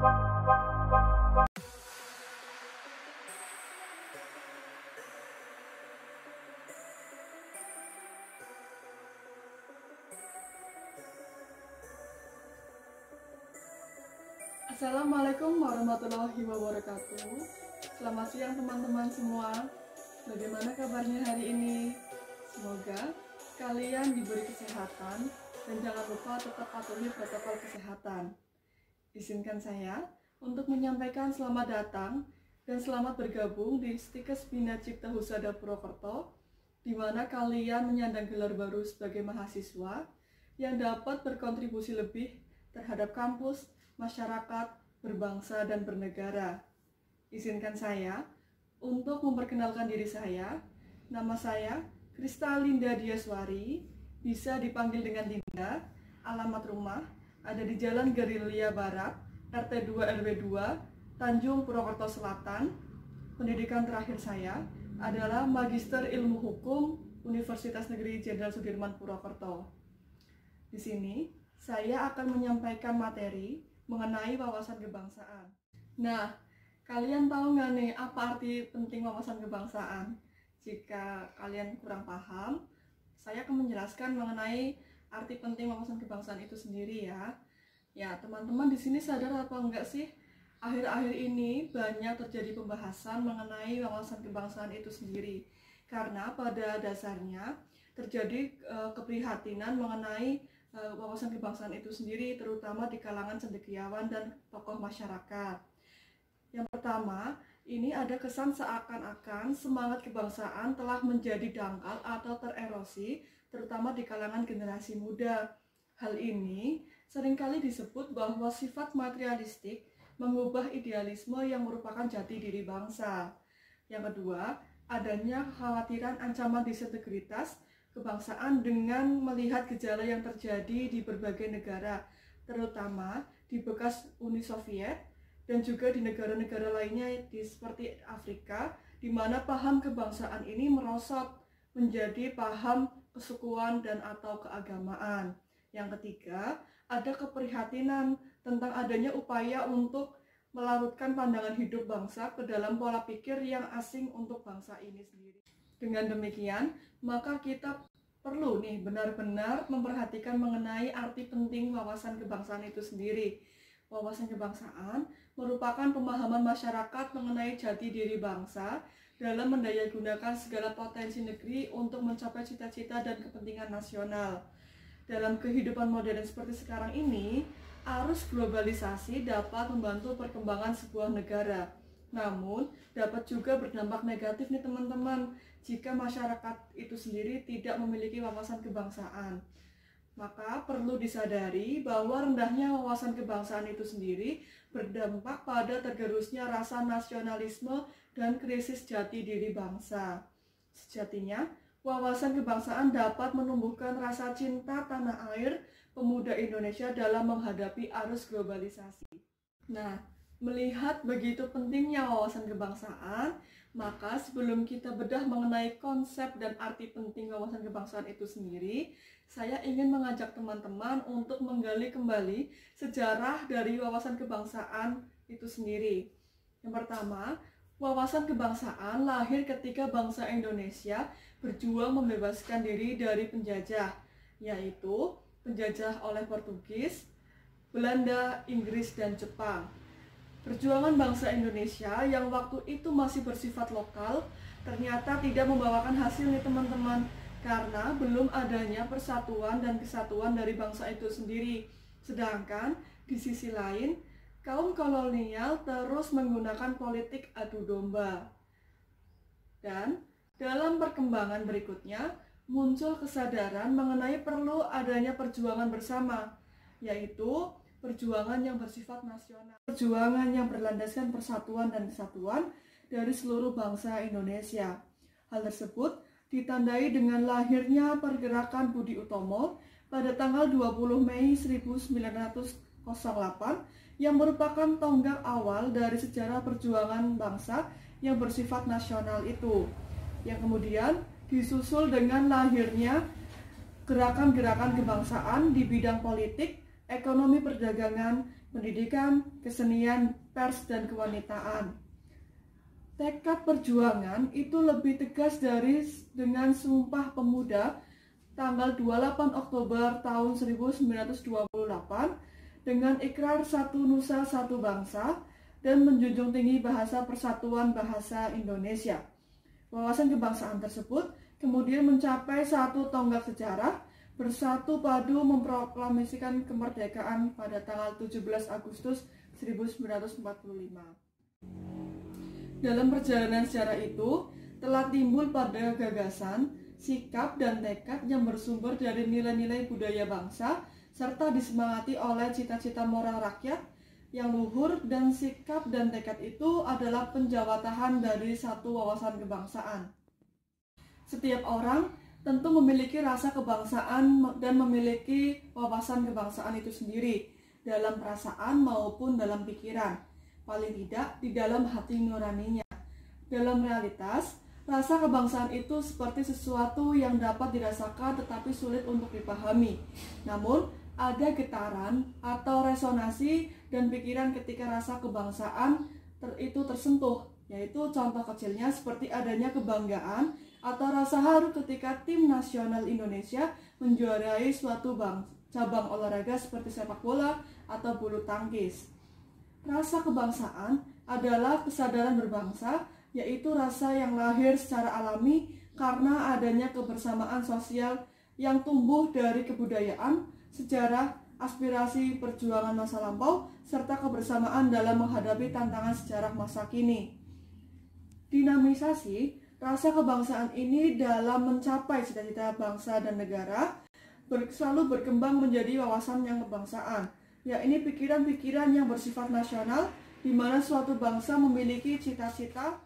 Assalamualaikum warahmatullahi wabarakatuh. Selamat siang teman-teman semua. Bagaimana kabarnya hari ini? Semoga kalian diberi kesehatan dan jangan lupa tetap patuhi protokol kesehatan. Izinkan saya untuk menyampaikan selamat datang dan selamat bergabung di Stikes Bina Cipta Husada Purwokerto, di mana kalian menyandang gelar baru sebagai mahasiswa yang dapat berkontribusi lebih terhadap kampus, masyarakat, berbangsa, dan bernegara. Izinkan saya untuk memperkenalkan diri saya. Nama saya Kristalinda Diaswari, bisa dipanggil dengan Dinda. Alamat rumah ada di Jalan Gerilya Barat, RT 2 RW 2, Tanjung Purwokerto Selatan. Pendidikan terakhir saya adalah Magister Ilmu Hukum Universitas Negeri Jenderal Sudirman Purwokerto. Di sini saya akan menyampaikan materi mengenai wawasan kebangsaan. Nah, kalian tahu nggak nih apa arti penting wawasan kebangsaan? Jika kalian kurang paham, saya akan menjelaskan mengenai arti penting wawasan kebangsaan itu sendiri ya. Ya, teman-teman di sini sadar apa enggak sih? Akhir-akhir ini banyak terjadi pembahasan mengenai wawasan kebangsaan itu sendiri. Karena pada dasarnya terjadi keprihatinan mengenai wawasan kebangsaan itu sendiri, terutama di kalangan cendekiawan dan tokoh masyarakat. Yang pertama, ini ada kesan seakan-akan semangat kebangsaan telah menjadi dangkal atau tererosi, terutama di kalangan generasi muda. Hal ini seringkali disebut bahwa sifat materialistik mengubah idealisme yang merupakan jati diri bangsa. Yang kedua, adanya kekhawatiran ancaman disintegritas kebangsaan dengan melihat gejala yang terjadi di berbagai negara, terutama di bekas Uni Soviet dan juga di negara-negara lainnya seperti Afrika, di mana paham kebangsaan ini merosot menjadi paham kesukuan dan atau keagamaan. Yang ketiga, ada keprihatinan tentang adanya upaya untuk melarutkan pandangan hidup bangsa ke dalam pola pikir yang asing untuk bangsa ini sendiri. Dengan demikian, maka kita perlu nih benar-benar memperhatikan mengenai arti penting wawasan kebangsaan itu sendiri. Wawasan kebangsaan merupakan pemahaman masyarakat mengenai jati diri bangsa dalam mendayagunakan segala potensi negeri untuk mencapai cita-cita dan kepentingan nasional. Dalam kehidupan modern seperti sekarang ini, arus globalisasi dapat membantu perkembangan sebuah negara. Namun, dapat juga berdampak negatif nih teman-teman, jika masyarakat itu sendiri tidak memiliki wawasan kebangsaan. Maka perlu disadari bahwa rendahnya wawasan kebangsaan itu sendiri berdampak pada tergerusnya rasa nasionalisme dan krisis jati diri bangsa. Sejatinya, wawasan kebangsaan dapat menumbuhkan rasa cinta tanah air pemuda Indonesia dalam menghadapi arus globalisasi. Nah, melihat begitu pentingnya wawasan kebangsaan, maka sebelum kita bedah mengenai konsep dan arti penting wawasan kebangsaan itu sendiri, saya ingin mengajak teman-teman untuk menggali kembali sejarah dari wawasan kebangsaan itu sendiri. Yang pertama, wawasan kebangsaan lahir ketika bangsa Indonesia berjuang membebaskan diri dari penjajah, yaitu penjajah oleh Portugis, Belanda, Inggris, dan Jepang. Perjuangan bangsa Indonesia yang waktu itu masih bersifat lokal ternyata tidak membawakan hasil nih teman-teman, karena belum adanya persatuan dan kesatuan dari bangsa itu sendiri. Sedangkan di sisi lain, kaum kolonial terus menggunakan politik adu domba. Dan dalam perkembangan berikutnya muncul kesadaran mengenai perlu adanya perjuangan bersama, yaitu perjuangan yang bersifat nasional, perjuangan yang berlandaskan persatuan dan kesatuan dari seluruh bangsa Indonesia. Hal tersebut ditandai dengan lahirnya pergerakan Budi Utomo pada tanggal 20 Mei 1908 yang merupakan tonggak awal dari sejarah perjuangan bangsa yang bersifat nasional itu, yang kemudian disusul dengan lahirnya gerakan-gerakan kebangsaan di bidang politik, ekonomi perdagangan, pendidikan, kesenian, pers, dan kewanitaan. Tekad perjuangan itu lebih tegas dengan Sumpah Pemuda tanggal 28 Oktober tahun 1928 dengan ikrar satu nusa satu bangsa dan menjunjung tinggi bahasa persatuan bahasa Indonesia. Wawasan kebangsaan tersebut kemudian mencapai satu tonggak sejarah, bersatu padu memproklamasikan kemerdekaan pada tanggal 17 Agustus 1945. Dalam perjalanan sejarah itu, telah timbul pada gagasan, sikap, dan tekad yang bersumber dari nilai-nilai budaya bangsa, serta disemangati oleh cita-cita moral rakyat yang luhur, dan sikap dan tekad itu adalah penjawatahan dari satu wawasan kebangsaan. Setiap orang tentu memiliki rasa kebangsaan dan memiliki wawasan kebangsaan itu sendiri, dalam perasaan maupun dalam pikiran, paling tidak di dalam hati nuraninya. Dalam realitas, rasa kebangsaan itu seperti sesuatu yang dapat dirasakan tetapi sulit untuk dipahami. Namun, ada getaran atau resonasi dan pikiran ketika rasa kebangsaan itu tersentuh, yaitu contoh kecilnya seperti adanya kebanggaan atau rasa haru ketika tim nasional Indonesia menjuarai suatu cabang olahraga seperti sepak bola atau bulu tangkis. Rasa kebangsaan adalah kesadaran berbangsa, yaitu rasa yang lahir secara alami karena adanya kebersamaan sosial yang tumbuh dari kebudayaan, sejarah, aspirasi perjuangan masa lampau, serta kebersamaan dalam menghadapi tantangan sejarah masa kini. Dinamisasi rasa kebangsaan ini dalam mencapai cita-cita bangsa dan negara selalu berkembang menjadi wawasan yang kebangsaan. Ya, ini pikiran-pikiran yang bersifat nasional, di mana suatu bangsa memiliki cita-cita,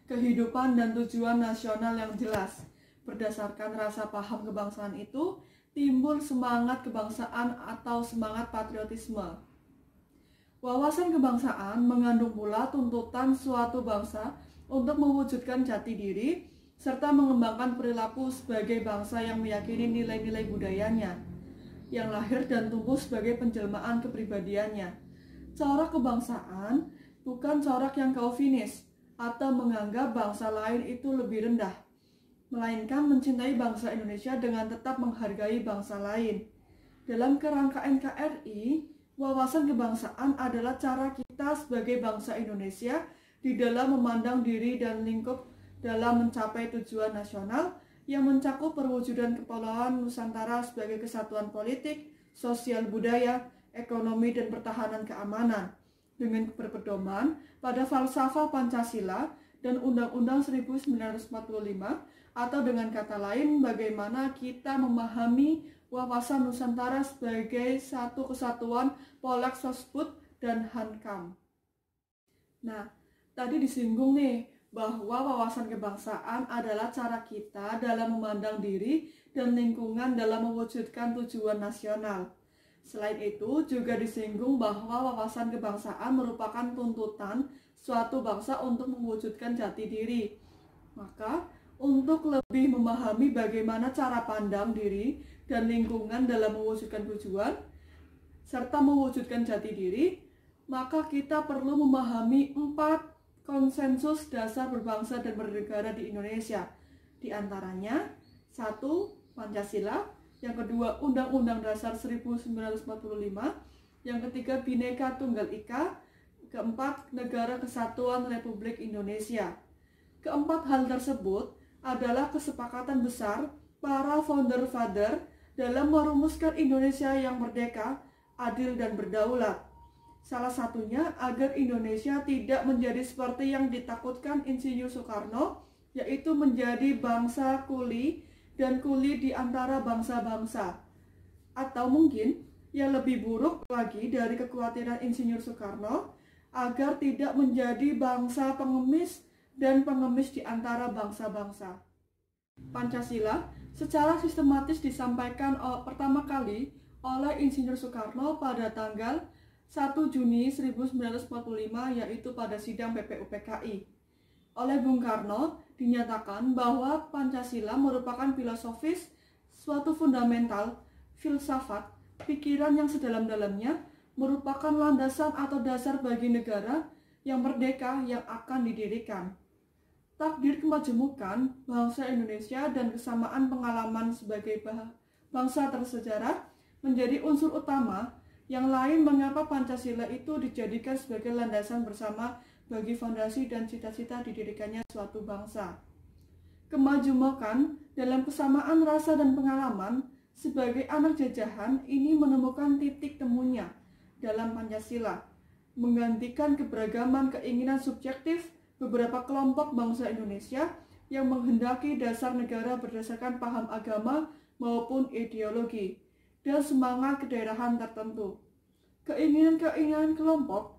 kehidupan, dan tujuan nasional yang jelas. Berdasarkan rasa paham kebangsaan itu, timbul semangat kebangsaan atau semangat patriotisme. Wawasan kebangsaan mengandung pula tuntutan suatu bangsa untuk mewujudkan jati diri, serta mengembangkan perilaku sebagai bangsa yang meyakini nilai-nilai budayanya, yang lahir dan tumbuh sebagai penjelmaan kepribadiannya. Corak kebangsaan bukan corak yang kaufinis, atau menganggap bangsa lain itu lebih rendah, melainkan mencintai bangsa Indonesia dengan tetap menghargai bangsa lain. Dalam kerangka NKRI, wawasan kebangsaan adalah cara kita sebagai bangsa Indonesia di dalam memandang diri dan lingkup dalam mencapai tujuan nasional yang mencakup perwujudan kepulauan Nusantara sebagai kesatuan politik, sosial, budaya, ekonomi, dan pertahanan keamanan, dengan berpedoman pada falsafah Pancasila dan Undang-Undang 1945, atau dengan kata lain, bagaimana kita memahami wawasan Nusantara sebagai satu kesatuan Poleks Sosbud dan Hankam. Nah, tadi disinggung nih bahwa wawasan kebangsaan adalah cara kita dalam memandang diri dan lingkungan dalam mewujudkan tujuan nasional. Selain itu, juga disinggung bahwa wawasan kebangsaan merupakan tuntutan suatu bangsa untuk mewujudkan jati diri. Maka, untuk lebih memahami bagaimana cara pandang diri dan lingkungan dalam mewujudkan tujuan, serta mewujudkan jati diri, maka kita perlu memahami 4 konsensus dasar berbangsa dan bernegara di Indonesia. Di antaranya, 1. Pancasila, yang kedua Undang-Undang Dasar 1945, yang ketiga Bhinneka Tunggal Ika, keempat Negara Kesatuan Republik Indonesia. Keempat hal tersebut adalah kesepakatan besar para founder father dalam merumuskan Indonesia yang merdeka, adil, dan berdaulat. Salah satunya agar Indonesia tidak menjadi seperti yang ditakutkan Insinyur Soekarno, yaitu menjadi bangsa kuli dan kuli di antara bangsa-bangsa. Atau mungkin yang lebih buruk lagi dari kekhawatiran Insinyur Soekarno, agar tidak menjadi bangsa pengemis dan pengemis di antara bangsa-bangsa. Pancasila secara sistematis disampaikan pertama kali oleh Insinyur Soekarno pada tanggal 1 Juni 1945, yaitu pada sidang PPUPKI. Oleh Bung Karno dinyatakan bahwa Pancasila merupakan filosofis suatu fundamental filsafat pikiran yang sedalam-dalamnya merupakan landasan atau dasar bagi negara yang merdeka yang akan didirikan. Takdir kemajemukan bangsa Indonesia dan kesamaan pengalaman sebagai bangsa tersejarah menjadi unsur utama yang lain mengapa Pancasila itu dijadikan sebagai landasan bersama bagi fondasi dan cita-cita didirikannya suatu bangsa. Kemajemukan dalam kesamaan rasa dan pengalaman sebagai anak jajahan ini menemukan titik temunya dalam Pancasila, menggantikan keberagaman keinginan subjektif beberapa kelompok bangsa Indonesia yang menghendaki dasar negara berdasarkan paham agama maupun ideologi dan semangat kedaerahan tertentu. Keinginan-keinginan kelompok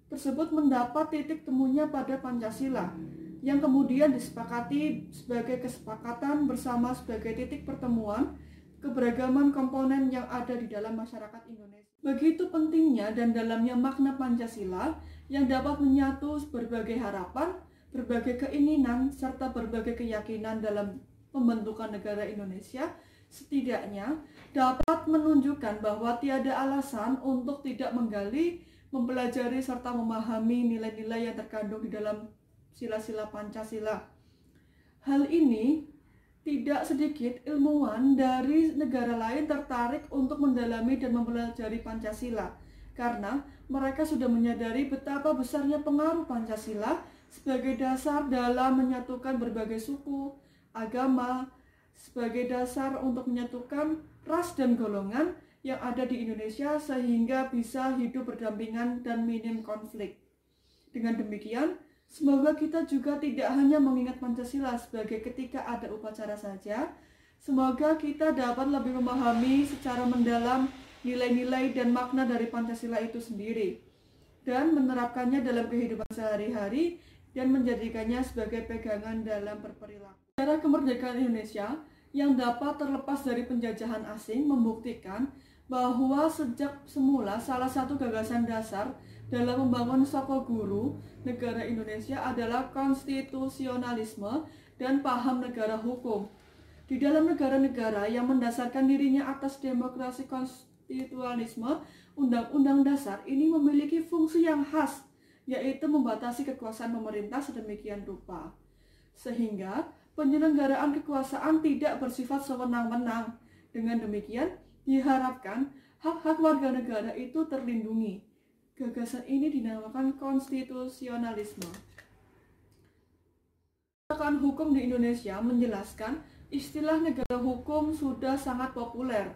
tersebut mendapat titik temunya pada Pancasila, yang kemudian disepakati sebagai kesepakatan bersama sebagai titik pertemuan keberagaman komponen yang ada di dalam masyarakat Indonesia. Begitu pentingnya dan dalamnya makna Pancasila yang dapat menyatu berbagai harapan, berbagai keinginan, serta berbagai keyakinan dalam pembentukan negara Indonesia, setidaknya dapat menunjukkan bahwa tiada alasan untuk tidak menggali, mempelajari, serta memahami nilai-nilai yang terkandung di dalam sila-sila Pancasila. Hal ini tidak sedikit ilmuwan dari negara lain tertarik untuk mendalami dan mempelajari Pancasila, karena mereka sudah menyadari betapa besarnya pengaruh Pancasila sebagai dasar dalam menyatukan berbagai suku, agama, sebagai dasar untuk menyatukan ras dan golongan yang ada di Indonesia sehingga bisa hidup berdampingan dan minim konflik. Dengan demikian, semoga kita juga tidak hanya mengingat Pancasila sebagai ketika ada upacara saja. Semoga kita dapat lebih memahami secara mendalam nilai-nilai dan makna dari Pancasila itu sendiri dan menerapkannya dalam kehidupan sehari-hari dan menjadikannya sebagai pegangan dalam berperilaku. Sejarah kemerdekaan Indonesia yang dapat terlepas dari penjajahan asing membuktikan bahwa sejak semula salah satu gagasan dasar dalam membangun soko guru negara Indonesia adalah konstitusionalisme dan paham negara hukum. Di dalam negara-negara yang mendasarkan dirinya atas demokrasi konstitusionalisme, undang-undang dasar ini memiliki fungsi yang khas, yaitu membatasi kekuasaan pemerintah sedemikian rupa, sehingga penyelenggaraan kekuasaan tidak bersifat sewenang-wenang. Dengan demikian, diharapkan hak-hak warga negara itu terlindungi. Gagasan ini dinamakan konstitusionalisme. Kebijakan hukum di Indonesia menjelaskan istilah negara hukum sudah sangat populer.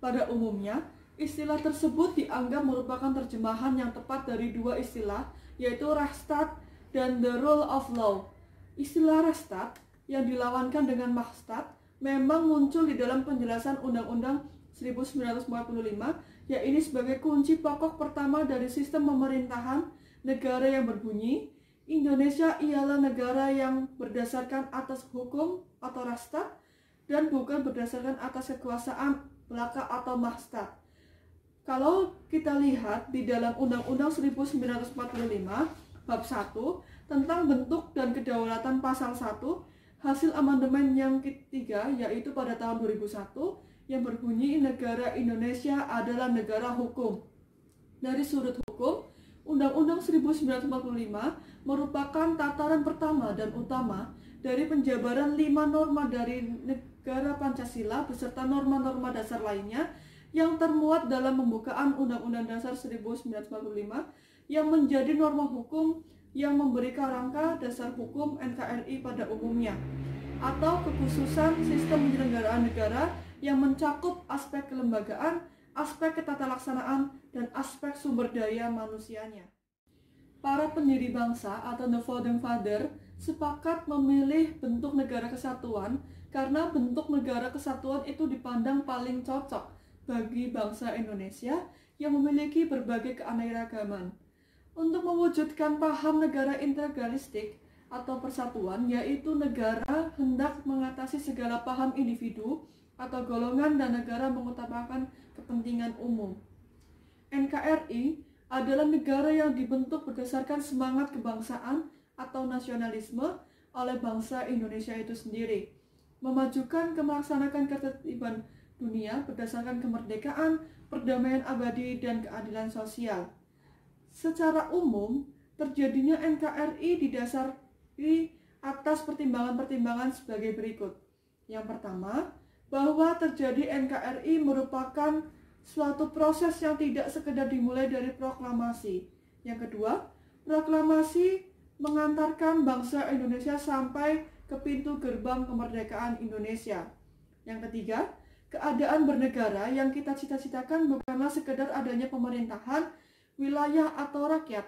Pada umumnya, istilah tersebut dianggap merupakan terjemahan yang tepat dari dua istilah, yaitu Rechtsstaat dan the rule of law. Istilah Rechtsstaat yang dilawankan dengan Machtsstaat memang muncul di dalam penjelasan Undang-Undang 1945, yaitu sebagai kunci pokok pertama dari sistem pemerintahan negara yang berbunyi, Indonesia ialah negara yang berdasarkan atas hukum atau Rechtsstaat dan bukan berdasarkan atas kekuasaan belaka atau Machtsstaat. Kalau kita lihat di dalam Undang-Undang 1945 bab 1 tentang bentuk dan kedaulatan pasal 1 hasil amandemen yang ketiga, yaitu pada tahun 2001, yang berbunyi negara Indonesia adalah negara hukum. Dari sudut hukum, Undang-Undang 1945 merupakan tataran pertama dan utama dari penjabaran 5 norma dari negara Pancasila beserta norma-norma dasar lainnya yang termuat dalam pembukaan Undang-Undang Dasar 1945 yang menjadi norma hukum yang memberi kerangka dasar hukum NKRI pada umumnya, atau kekhususan sistem penyelenggaraan negara yang mencakup aspek kelembagaan, aspek ketatalaksanaan, dan aspek sumber daya manusianya. Para pendiri bangsa atau the founding father sepakat memilih bentuk negara kesatuan karena bentuk negara kesatuan itu dipandang paling cocok bagi bangsa Indonesia yang memiliki berbagai keanekaragaman. Untuk mewujudkan paham negara integralistik atau persatuan, yaitu negara hendak mengatasi segala paham individu atau golongan dan negara mengutamakan kepentingan umum. NKRI adalah negara yang dibentuk berdasarkan semangat kebangsaan atau nasionalisme oleh bangsa Indonesia itu sendiri, memajukan melaksanakan ketertiban dunia berdasarkan kemerdekaan, perdamaian abadi, dan keadilan sosial. Secara umum, terjadinya NKRI didasari atas pertimbangan-pertimbangan sebagai berikut. Yang pertama, bahwa terjadi NKRI merupakan suatu proses yang tidak sekedar dimulai dari proklamasi. Yang kedua, proklamasi mengantarkan bangsa Indonesia sampai ke pintu gerbang kemerdekaan Indonesia. Yang ketiga, keadaan bernegara yang kita cita-citakan bukanlah sekedar adanya pemerintahan, wilayah, atau rakyat,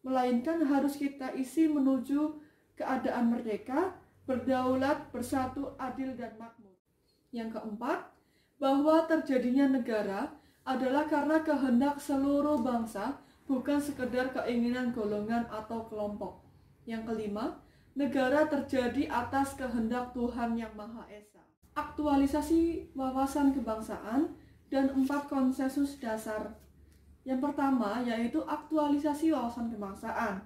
melainkan harus kita isi menuju keadaan merdeka, berdaulat, bersatu, adil, dan makmur. Yang keempat, bahwa terjadinya negara adalah karena kehendak seluruh bangsa, bukan sekedar keinginan golongan atau kelompok. Yang kelima, negara terjadi atas kehendak Tuhan Yang Maha Esa. Aktualisasi wawasan kebangsaan dan 4 konsensus dasar. Yang pertama yaitu aktualisasi wawasan kebangsaan.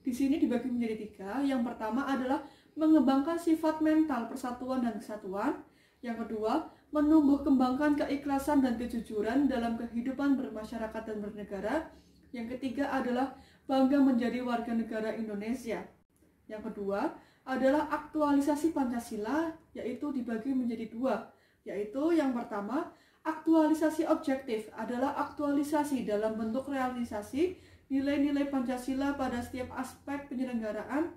Di sini dibagi menjadi 3. Yang pertama adalah mengembangkan sifat mental persatuan dan kesatuan. Yang kedua, menumbuh kembangkan keikhlasan dan kejujuran dalam kehidupan bermasyarakat dan bernegara. Yang ketiga adalah bangga menjadi warga negara Indonesia. Yang kedua adalah aktualisasi Pancasila, yaitu dibagi menjadi 2. Yaitu yang pertama, aktualisasi objektif adalah aktualisasi dalam bentuk realisasi nilai-nilai Pancasila pada setiap aspek penyelenggaraan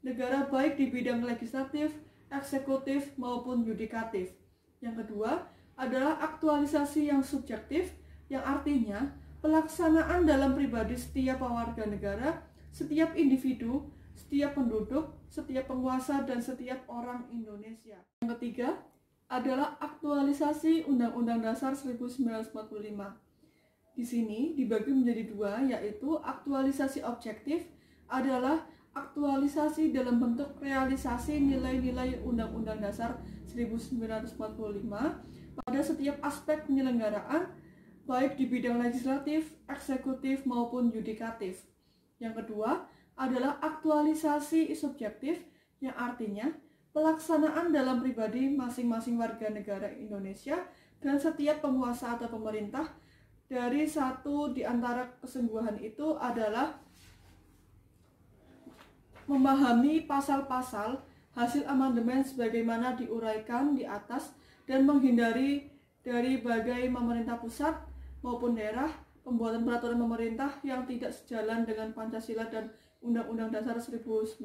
negara, baik di bidang legislatif, eksekutif, maupun yudikatif. Yang kedua adalah aktualisasi yang subjektif, yang artinya pelaksanaan dalam pribadi setiap warga negara, setiap individu, setiap penduduk, setiap penguasa, dan setiap orang Indonesia. Yang ketiga adalah aktualisasi Undang-Undang Dasar 1945. Di sini dibagi menjadi 2, yaitu aktualisasi objektif adalah aktualisasi dalam bentuk realisasi nilai-nilai Undang-Undang Dasar 1945 pada setiap aspek penyelenggaraan, baik di bidang legislatif, eksekutif, maupun yudikatif. Yang kedua adalah aktualisasi subjektif, yang artinya pelaksanaan dalam pribadi masing-masing warga negara Indonesia dan setiap penguasa atau pemerintah. Dari satu di antara kesungguhan itu adalah memahami pasal-pasal hasil amandemen sebagaimana diuraikan di atas dan menghindari dari bagai pemerintah pusat maupun daerah pembuatan peraturan pemerintah yang tidak sejalan dengan Pancasila dan Undang-Undang Dasar 1945.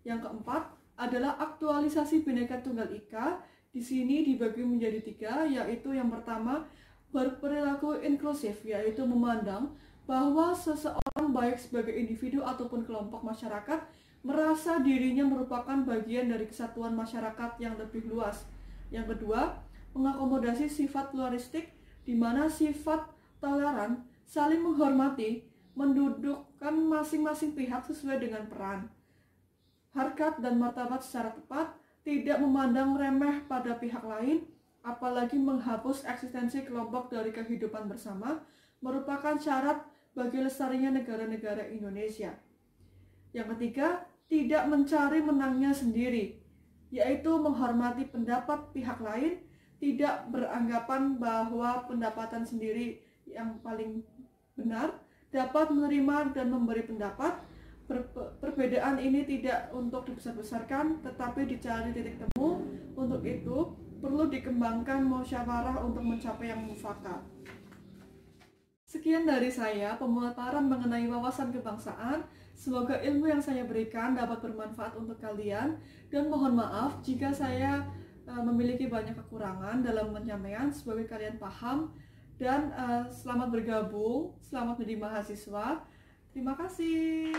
Yang keempat adalah aktualisasi Bhinneka Tunggal Ika. Di sini dibagi menjadi 3, yaitu yang pertama berperilaku inklusif, yaitu memandang bahwa seseorang baik sebagai individu ataupun kelompok masyarakat merasa dirinya merupakan bagian dari kesatuan masyarakat yang lebih luas. Yang kedua, mengakomodasi sifat pluralistik, di mana sifat toleran, saling menghormati, mendudukkan masing-masing pihak sesuai dengan peran, harkat dan martabat secara tepat, tidak memandang remeh pada pihak lain, apalagi menghapus eksistensi kelompok dari kehidupan bersama, merupakan syarat bagi lestarinya negara-negara Indonesia. Yang ketiga, tidak mencari menangnya sendiri, yaitu menghormati pendapat pihak lain, tidak beranggapan bahwa pendapatan sendiri yang paling benar, dapat menerima dan memberi pendapat. Perbedaan ini tidak untuk dibesar-besarkan, tetapi dicari titik temu. Untuk itu, perlu dikembangkan musyawarah untuk mencapai yang mufakat. Sekian dari saya, pemaparan mengenai wawasan kebangsaan. Semoga ilmu yang saya berikan dapat bermanfaat untuk kalian, dan mohon maaf jika saya memiliki banyak kekurangan dalam penyampaian. Semoga kalian paham, dan selamat bergabung, selamat menjadi mahasiswa. Terima kasih.